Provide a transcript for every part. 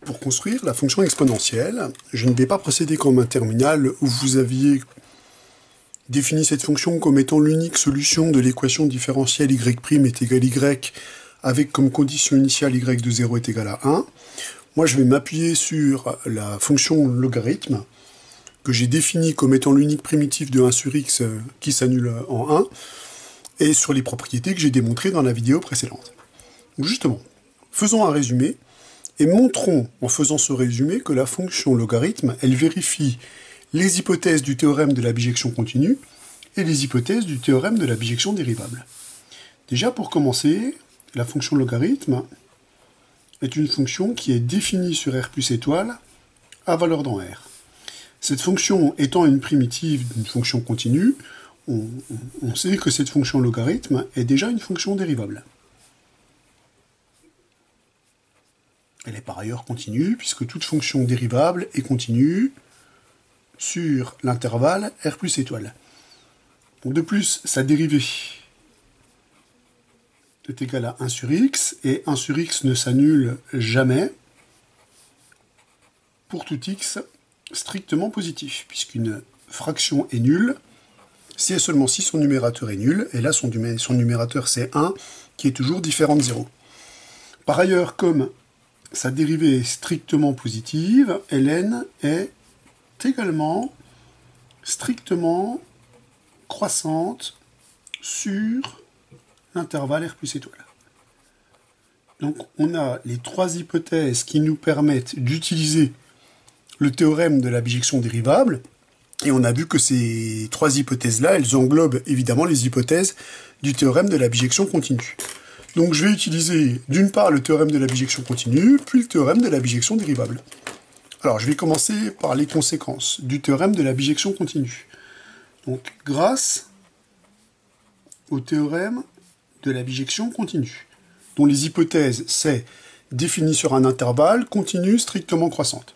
Pour construire la fonction exponentielle, je ne vais pas procéder comme un terminal où vous aviez défini cette fonction comme étant l'unique solution de l'équation différentielle y' est égal y avec comme condition initiale y de 0 est égal à 1. Moi, je vais m'appuyer sur la fonction logarithme que j'ai définie comme étant l'unique primitif de 1 sur x qui s'annule en 1 et sur les propriétés que j'ai démontrées dans la vidéo précédente. Donc justement, faisons un résumé et montrons en faisant ce résumé que la fonction logarithme, elle vérifie les hypothèses du théorème de la bijection continue et les hypothèses du théorème de la bijection dérivable. Déjà, pour commencer, la fonction logarithme est une fonction qui est définie sur R plus étoile à valeur dans R. Cette fonction étant une primitive d'une fonction continue, on sait que cette fonction logarithme est déjà une fonction dérivable. Elle est par ailleurs continue, puisque toute fonction dérivable est continue sur l'intervalle R plus étoile. Donc de plus, sa dérivée est égale à 1 sur x, et 1 sur x ne s'annule jamais pour tout x strictement positif, puisqu'une fraction est nulle si et seulement si son numérateur est nul, et là son numérateur c'est 1, qui est toujours différent de 0. Par ailleurs, comme sa dérivée est strictement positive, ln est également strictement croissante sur l'intervalle R plus étoile. Donc on a les trois hypothèses qui nous permettent d'utiliser le théorème de la bijection dérivable, et on a vu que ces trois hypothèses-là, elles englobent évidemment les hypothèses du théorème de la bijection continue. Donc je vais utiliser d'une part le théorème de la bijection continue, puis le théorème de la bijection dérivable. Alors je vais commencer par les conséquences du théorème de la bijection continue. Donc grâce au théorème de la bijection continue, dont les hypothèses c'est défini sur un intervalle continu strictement croissante.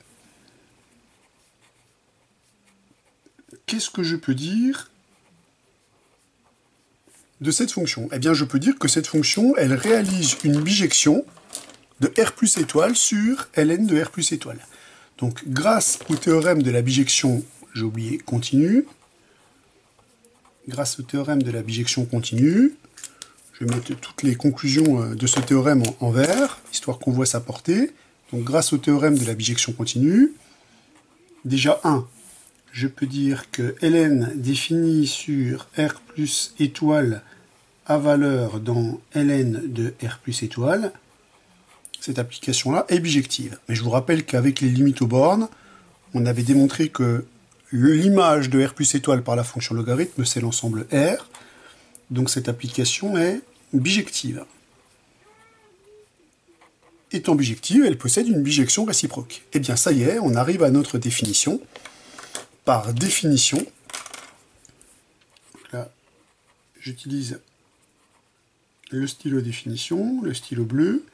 Qu'est-ce que je peux dire de cette fonction? Eh bien, je peux dire que cette fonction, elle réalise une bijection de R plus étoile sur ln de R plus étoile. Donc, grâce au théorème de la bijection, j'ai oublié, continue, grâce au théorème de la bijection continue, je vais mettre toutes les conclusions de ce théorème en vert, histoire qu'on voit sa portée. Donc, grâce au théorème de la bijection continue, déjà 1, je peux dire que ln défini sur R plus étoile à valeur dans ln de R plus étoile, cette application-là est bijective. Mais je vous rappelle qu'avec les limites aux bornes, on avait démontré que l'image de R plus étoile par la fonction logarithme, c'est l'ensemble R. Donc cette application est bijective. Étant bijective, elle possède une bijection réciproque. Eh bien ça y est, on arrive à notre définition. Par définition, là, j'utilise le stylo définition, le stylo bleu.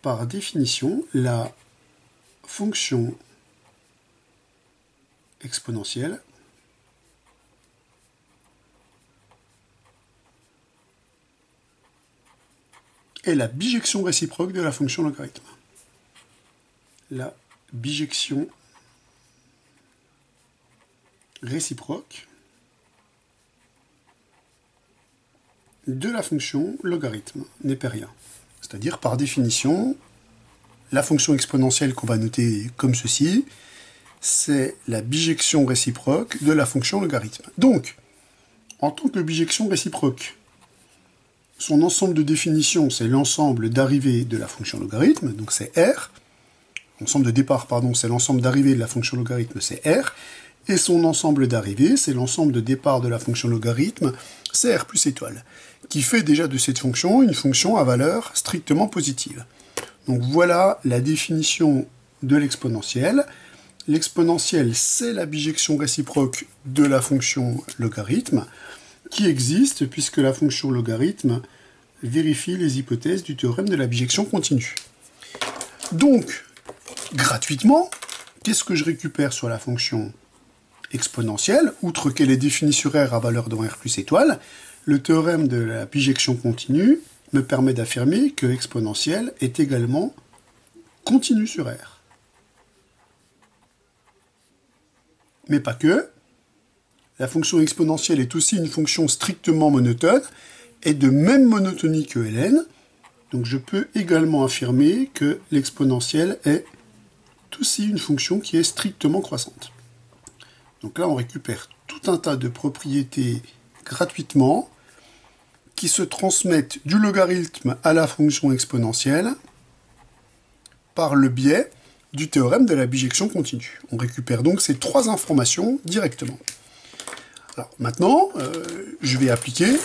Par définition, la fonction exponentielle est la bijection réciproque de la fonction logarithme. La bijection réciproque de la fonction logarithme népérien. C'est-à-dire, par définition, la fonction exponentielle qu'on va noter comme ceci, c'est la bijection réciproque de la fonction logarithme. Donc, en tant que bijection réciproque, son ensemble de définition, c'est l'ensemble d'arrivée de la fonction logarithme, donc c'est R. L'ensemble de départ, pardon, c'est l'ensemble d'arrivée de la fonction logarithme, c'est R. Et son ensemble d'arrivée, c'est l'ensemble de départ de la fonction logarithme, c'est R plus étoile, qui fait déjà de cette fonction une fonction à valeur strictement positive. Donc voilà la définition de l'exponentielle. L'exponentielle, c'est la bijection réciproque de la fonction logarithme, qui existe puisque la fonction logarithme vérifie les hypothèses du théorème de la bijection continue. Donc, gratuitement, qu'est-ce que je récupère sur la fonction exponentielle, outre qu'elle est définie sur R à valeur dans R plus étoile, le théorème de la bijection continue me permet d'affirmer que exponentielle est également continue sur R. Mais pas que. La fonction exponentielle est aussi une fonction strictement monotone et de même monotonie que ln. Donc je peux également affirmer que l'exponentielle est aussi une fonction qui est strictement croissante. Donc là, on récupère tout un tas de propriétés gratuitement qui se transmettent du logarithme à la fonction exponentielle par le biais du théorème de la bijection continue. On récupère donc ces trois informations directement. Alors maintenant, je vais appliquer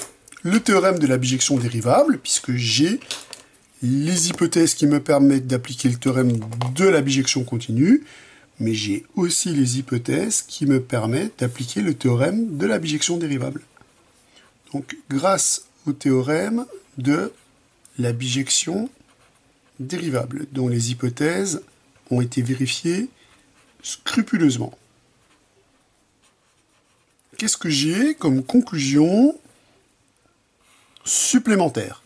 le théorème de la bijection dérivable, puisque j'ai les hypothèses qui me permettent d'appliquer le théorème de la bijection continue, mais j'ai aussi les hypothèses qui me permettent d'appliquer le théorème de la bijection dérivable. Donc, grâce au théorème de la bijection dérivable, dont les hypothèses ont été vérifiées scrupuleusement. Qu'est-ce que j'ai comme conclusion supplémentaire?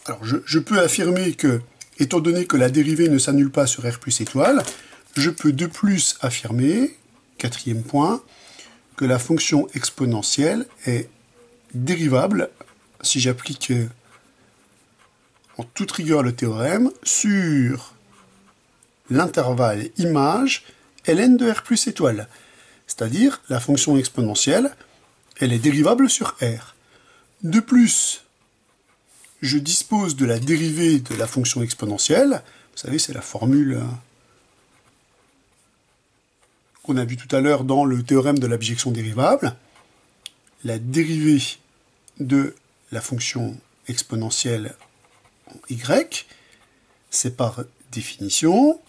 Alors, je peux affirmer que, étant donné que la dérivée ne s'annule pas sur R plus étoile, je peux de plus affirmer, quatrième point, que la fonction exponentielle est dérivable, si j'applique en toute rigueur le théorème, sur l'intervalle image ln de R plus étoile. C'est-à-dire, la fonction exponentielle, elle est dérivable sur R. De plus, je dispose de la dérivée de la fonction exponentielle. Vous savez, c'est la formule qu'on a vue tout à l'heure dans le théorème de la bijection dérivable. La dérivée de la fonction exponentielle en y, c'est par définition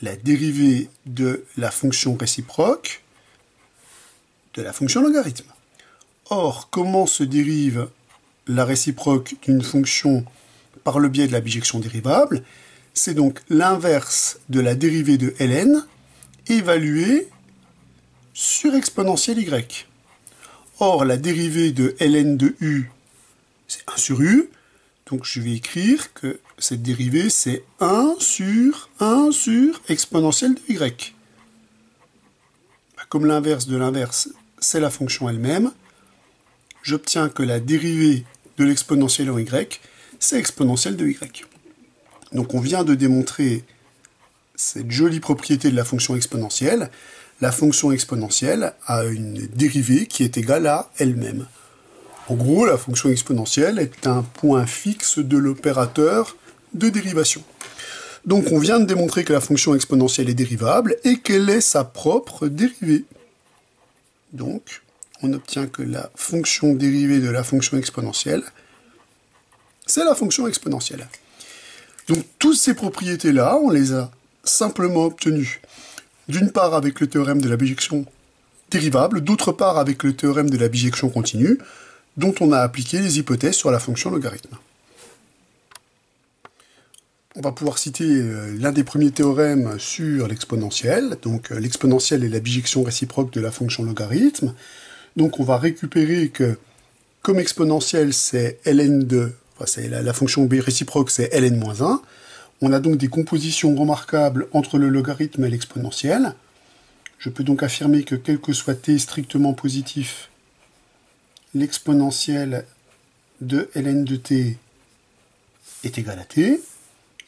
la dérivée de la fonction réciproque de la fonction logarithme. Or, comment se dérive la réciproque d'une fonction par le biais de la bijection dérivable? C'est donc l'inverse de la dérivée de ln évaluée sur exponentielle y. Or, la dérivée de ln de u, c'est 1 sur u, donc je vais écrire que cette dérivée, c'est 1 sur exponentielle de y. Comme l'inverse de l'inverse, c'est la fonction elle-même, j'obtiens que la dérivée de l'exponentielle en y, c'est exponentielle de y. Donc on vient de démontrer cette jolie propriété de la fonction exponentielle. La fonction exponentielle a une dérivée qui est égale à elle-même. En gros, la fonction exponentielle est un point fixe de l'opérateur de dérivation. Donc on vient de démontrer que la fonction exponentielle est dérivable et qu'elle est sa propre dérivée. Donc, on obtient que la fonction dérivée de la fonction exponentielle, c'est la fonction exponentielle. Donc, toutes ces propriétés-là, on les a simplement obtenues, d'une part avec le théorème de la bijection dérivable, d'autre part avec le théorème de la bijection continue, dont on a appliqué les hypothèses sur la fonction logarithme. On va pouvoir citer l'un des premiers théorèmes sur l'exponentielle. Donc l'exponentielle est la bijection réciproque de la fonction logarithme. Donc on va récupérer que, comme exponentielle, c'est ln de, enfin, c'est la fonction réciproque, c'est ln-1. On a donc des compositions remarquables entre le logarithme et l'exponentielle. Je peux donc affirmer que, quel que soit t strictement positif, l'exponentielle de ln de t est égale à t.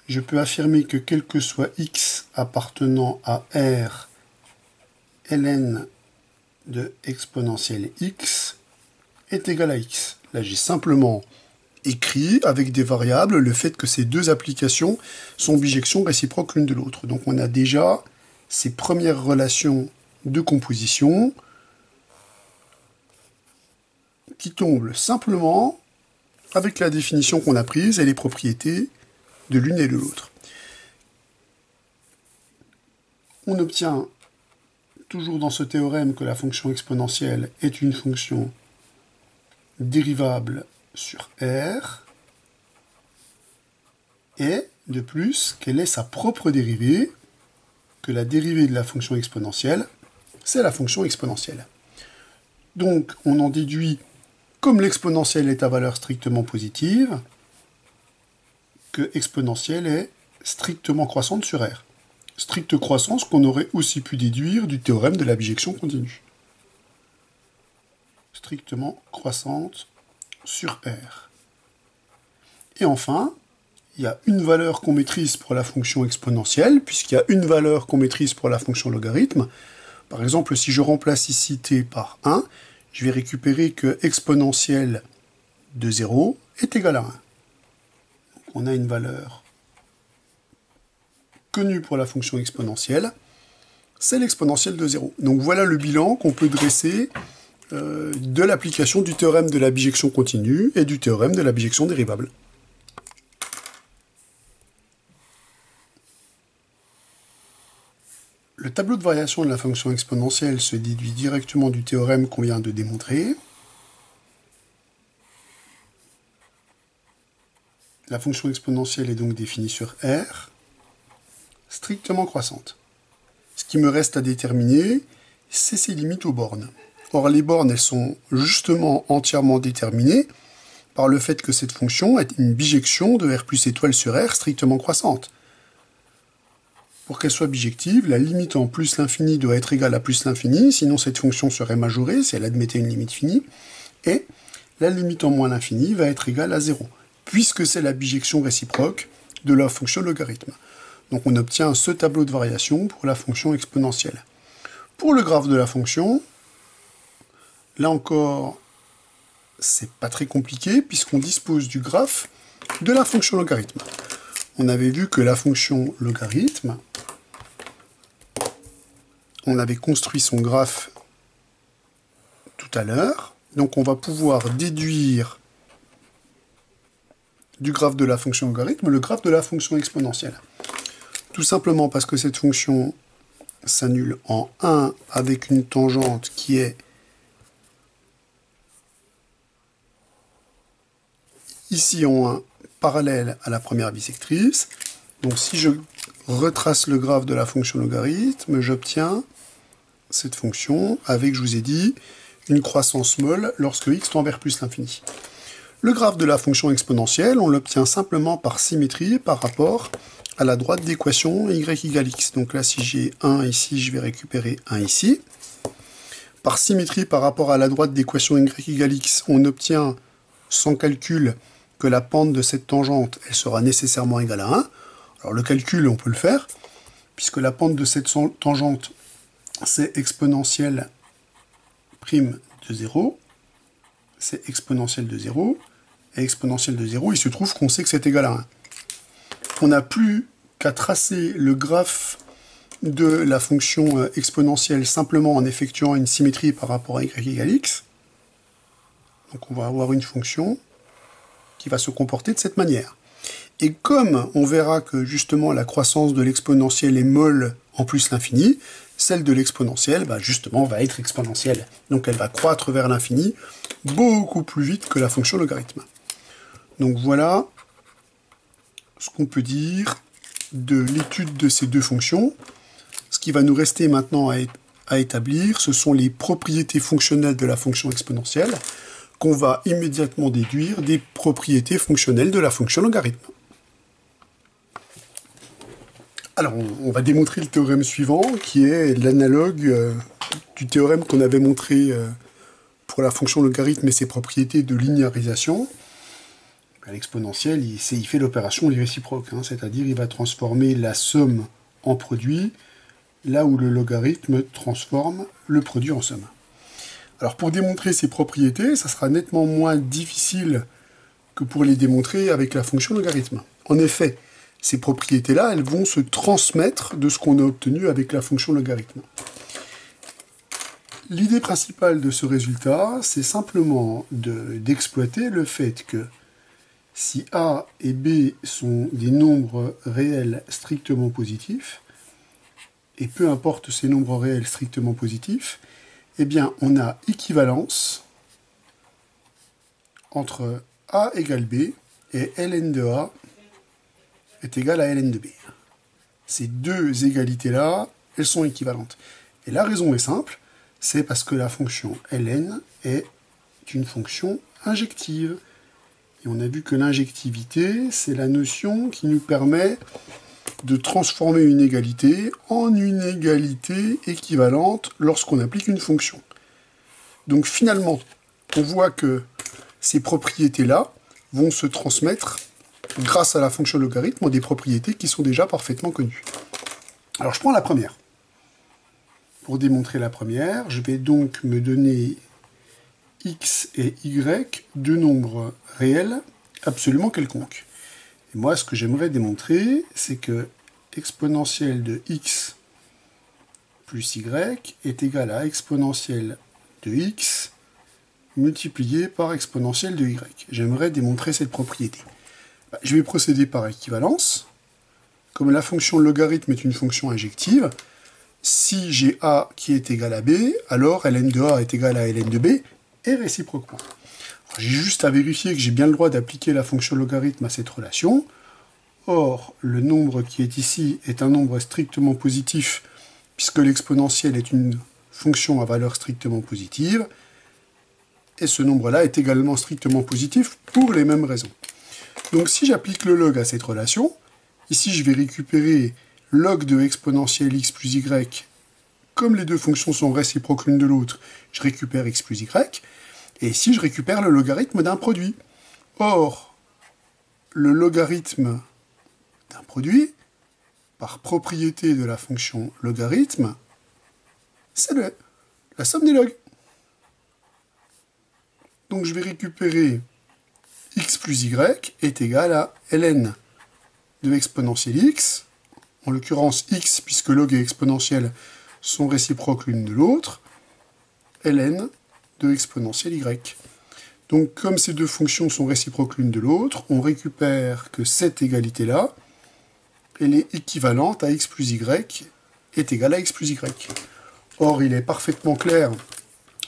Je peux affirmer que quel que soit x appartenant à R, ln de exponentielle x est égal à x. Là, j'ai simplement écrit avec des variables le fait que ces deux applications sont bijections réciproques l'une de l'autre. Donc on a déjà ces premières relations de composition qui tombent simplement avec la définition qu'on a prise et les propriétés de l'une et de l'autre. On obtient toujours dans ce théorème que la fonction exponentielle est une fonction dérivable sur R et, de plus, qu'elle est sa propre dérivée, que la dérivée de la fonction exponentielle, c'est la fonction exponentielle. Donc, on en déduit, comme l'exponentielle est à valeur strictement positive, que exponentielle est strictement croissante sur R. Stricte croissance qu'on aurait aussi pu déduire du théorème de la bijection continue. Strictement croissante sur R. Et enfin, il y a une valeur qu'on maîtrise pour la fonction exponentielle, puisqu'il y a une valeur qu'on maîtrise pour la fonction logarithme. Par exemple, si je remplace ici t par 1, je vais récupérer que exponentielle de 0 est égal à 1. Donc on a une valeur connue pour la fonction exponentielle, c'est l'exponentielle de 0. Donc voilà le bilan qu'on peut dresser de l'application du théorème de la bijection continue et du théorème de la bijection dérivable. Le tableau de variation de la fonction exponentielle se déduit directement du théorème qu'on vient de démontrer. La fonction exponentielle est donc définie sur R, strictement croissante. Ce qui me reste à déterminer, c'est ses limites aux bornes. Or, les bornes, elles sont justement entièrement déterminées par le fait que cette fonction est une bijection de R plus étoile sur R strictement croissante. Pour qu'elle soit bijective, la limite en plus l'infini doit être égale à plus l'infini, sinon cette fonction serait majorée si elle admettait une limite finie, et la limite en moins l'infini va être égale à 0, puisque c'est la bijection réciproque de la fonction logarithme. Donc on obtient ce tableau de variation pour la fonction exponentielle. Pour le graphe de la fonction, là encore, c'est pas très compliqué, puisqu'on dispose du graphe de la fonction logarithme. On avait vu que la fonction logarithme, on avait construit son graphe tout à l'heure, donc on va pouvoir déduire du graphe de la fonction logarithme le graphe de la fonction exponentielle. Tout simplement parce que cette fonction s'annule en 1 avec une tangente qui est ici en 1 parallèle à la première bisectrice. Donc si je retrace le graphe de la fonction logarithme, j'obtiens cette fonction avec, je vous ai dit, une croissance molle lorsque x tend vers plus l'infini. Le graphe de la fonction exponentielle, on l'obtient simplement par symétrie par rapport à la droite d'équation y égale x. Donc là, si j'ai 1 ici, je vais récupérer 1 ici. Par symétrie par rapport à la droite d'équation y égale x, on obtient sans calcul que la pente de cette tangente, elle sera nécessairement égale à 1. Alors le calcul, on peut le faire, puisque la pente de cette tangente, c'est exponentielle prime de 0, c'est exponentielle de 0, et exponentielle de 0, il se trouve qu'on sait que c'est égal à 1. On n'a plus qu'à tracer le graphe de la fonction exponentielle simplement en effectuant une symétrie par rapport à y égale x. Donc on va avoir une fonction qui va se comporter de cette manière. Et comme on verra que justement la croissance de l'exponentielle est molle en plus l'infini, celle de l'exponentielle, justement, va être exponentielle. Donc elle va croître vers l'infini beaucoup plus vite que la fonction logarithme. Donc voilà ce qu'on peut dire de l'étude de ces deux fonctions. Ce qui va nous rester maintenant à établir, ce sont les propriétés fonctionnelles de la fonction exponentielle qu'on va immédiatement déduire des propriétés fonctionnelles de la fonction logarithme. Alors, on va démontrer le théorème suivant, qui est l'analogue du théorème qu'on avait montré pour la fonction logarithme et ses propriétés de linéarisation. L'exponentielle, il fait l'opération réciproque, c'est-à-dire il va transformer la somme en produit, là où le logarithme transforme le produit en somme. Alors pour démontrer ces propriétés, ça sera nettement moins difficile que pour les démontrer avec la fonction logarithme. En effet, ces propriétés-là, elles vont se transmettre de ce qu'on a obtenu avec la fonction logarithme. L'idée principale de ce résultat, c'est simplement d'exploiter le fait que si A et B sont des nombres réels strictement positifs, et peu importe ces nombres réels strictement positifs, eh bien on a équivalence entre A égale B et ln de A est égal à ln de B. Ces deux égalités-là, elles sont équivalentes. Et la raison est simple, c'est parce que la fonction ln est une fonction injective. Et on a vu que l'injectivité, c'est la notion qui nous permet de transformer une égalité en une égalité équivalente lorsqu'on applique une fonction. Donc finalement, on voit que ces propriétés-là vont se transmettre grâce à la fonction logarithme en des propriétés qui sont déjà parfaitement connues. Alors je prends la première. Pour démontrer la première, je vais donc me donner x et y, deux nombres réels absolument quelconques. Et moi, ce que j'aimerais démontrer, c'est que exponentielle de x plus y est égal à exponentielle de x multiplié par exponentielle de y. J'aimerais démontrer cette propriété. Je vais procéder par équivalence. Comme la fonction logarithme est une fonction injective, si j'ai a qui est égal à b, alors ln de a est égal à ln de b, et réciproquement. J'ai juste à vérifier que j'ai bien le droit d'appliquer la fonction logarithme à cette relation. Or, le nombre qui est ici est un nombre strictement positif, puisque l'exponentielle est une fonction à valeur strictement positive, et ce nombre-là est également strictement positif pour les mêmes raisons. Donc si j'applique le log à cette relation, ici je vais récupérer log de exponentielle x plus y. Comme les deux fonctions sont réciproques l'une de l'autre, je récupère x plus y, et ici je récupère le logarithme d'un produit. Or, le logarithme d'un produit, par propriété de la fonction logarithme, c'est la somme des logs. Donc je vais récupérer x plus y est égal à ln de exponentielle x, en l'occurrence x, puisque log et exponentielle sont réciproques l'une de l'autre, ln de exponentielle y. Donc comme ces deux fonctions sont réciproques l'une de l'autre, on récupère que cette égalité-là, elle est équivalente à x plus y est égal à x plus y. Or, il est parfaitement clair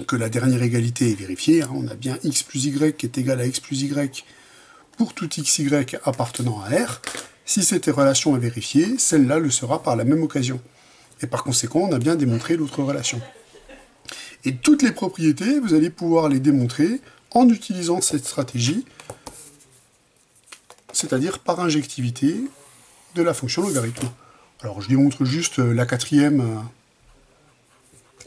que la dernière égalité est vérifiée. On a bien x plus y qui est égal à x plus y pour tout xy appartenant à R. Si cette relation est vérifiée, celle-là le sera par la même occasion. Et par conséquent, on a bien démontré l'autre relation. Et toutes les propriétés, vous allez pouvoir les démontrer en utilisant cette stratégie, c'est-à-dire par injectivité de la fonction logarithme. Alors je démontre juste la quatrième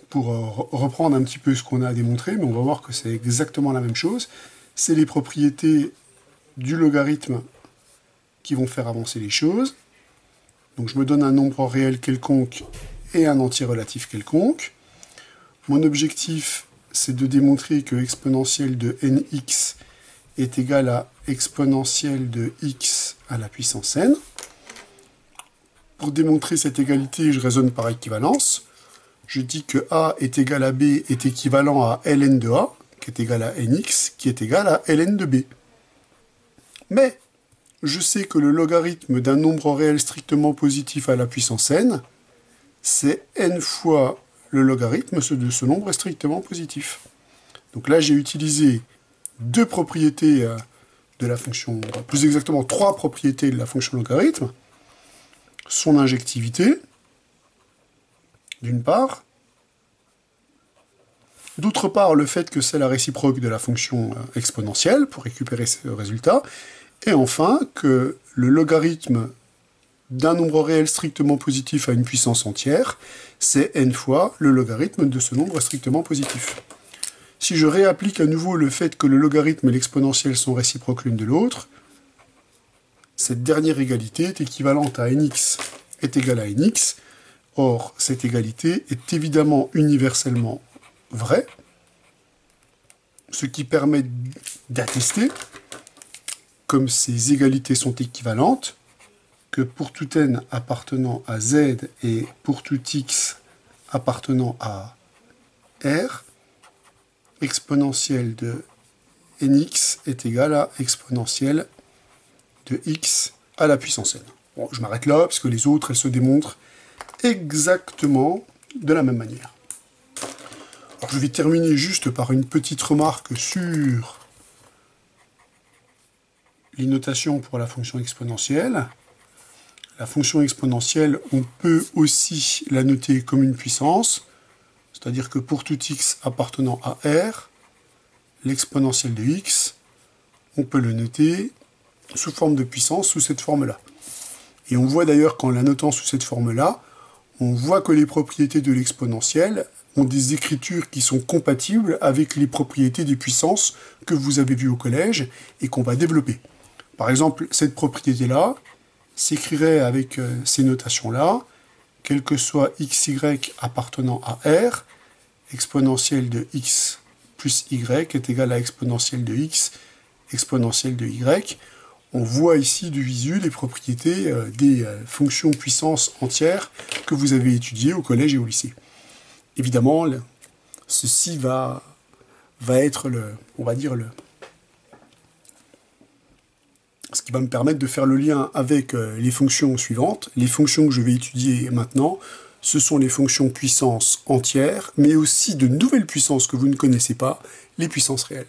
pour reprendre un petit peu ce qu'on a démontré, mais on va voir que c'est exactement la même chose. C'est les propriétés du logarithme qui vont faire avancer les choses. Donc je me donne un nombre réel quelconque et un entier relatif quelconque. Mon objectif, c'est de démontrer que exponentielle de nx est égale à exponentielle de x à la puissance n. Pour démontrer cette égalité, je raisonne par équivalence. Je dis que a est égal à b est équivalent à ln de a, qui est égal à nx, qui est égal à ln de b. Mais je sais que le logarithme d'un nombre réel strictement positif à la puissance n, c'est n fois le logarithme de ce nombre strictement positif. Donc là, j'ai utilisé deux propriétés de la fonction, plus exactement trois propriétés de la fonction logarithme. Son injectivité, d'une part. D'autre part, le fait que c'est la réciproque de la fonction exponentielle pour récupérer ce résultat. Et enfin, que le logarithme d'un nombre réel strictement positif à une puissance entière, c'est n fois le logarithme de ce nombre strictement positif. Si je réapplique à nouveau le fait que le logarithme et l'exponentielle sont réciproques l'une de l'autre, cette dernière égalité est équivalente à nx est égale à nx. Or, cette égalité est évidemment universellement vraie, ce qui permet d'attester, comme ces égalités sont équivalentes, que pour tout n appartenant à z et pour tout x appartenant à r, exponentielle de nx est égale à exponentielle de x à la puissance n. Bon, je m'arrête là, parce que les autres, elles se démontrent exactement de la même manière. Alors, je vais terminer juste par une petite remarque sur les notations pour la fonction exponentielle. La fonction exponentielle, on peut aussi la noter comme une puissance, c'est-à-dire que pour tout x appartenant à R, l'exponentielle de x, on peut le noter sous forme de puissance, sous cette forme-là. Et on voit d'ailleurs qu'en la notant sous cette forme-là, on voit que les propriétés de l'exponentielle ont des écritures qui sont compatibles avec les propriétés des puissances que vous avez vues au collège et qu'on va développer. Par exemple, cette propriété-là s'écrirait avec ces notations-là, quel que soit xy appartenant à R, exponentielle de x plus y est égal à exponentielle de x, exponentielle de y. On voit ici du visu les propriétés des fonctions puissance entières que vous avez étudiées au collège et au lycée. Évidemment, ceci va être ce qui va me permettre de faire le lien avec les fonctions suivantes. Les fonctions que je vais étudier maintenant, ce sont les fonctions puissance entières, mais aussi de nouvelles puissances que vous ne connaissez pas, les puissances réelles.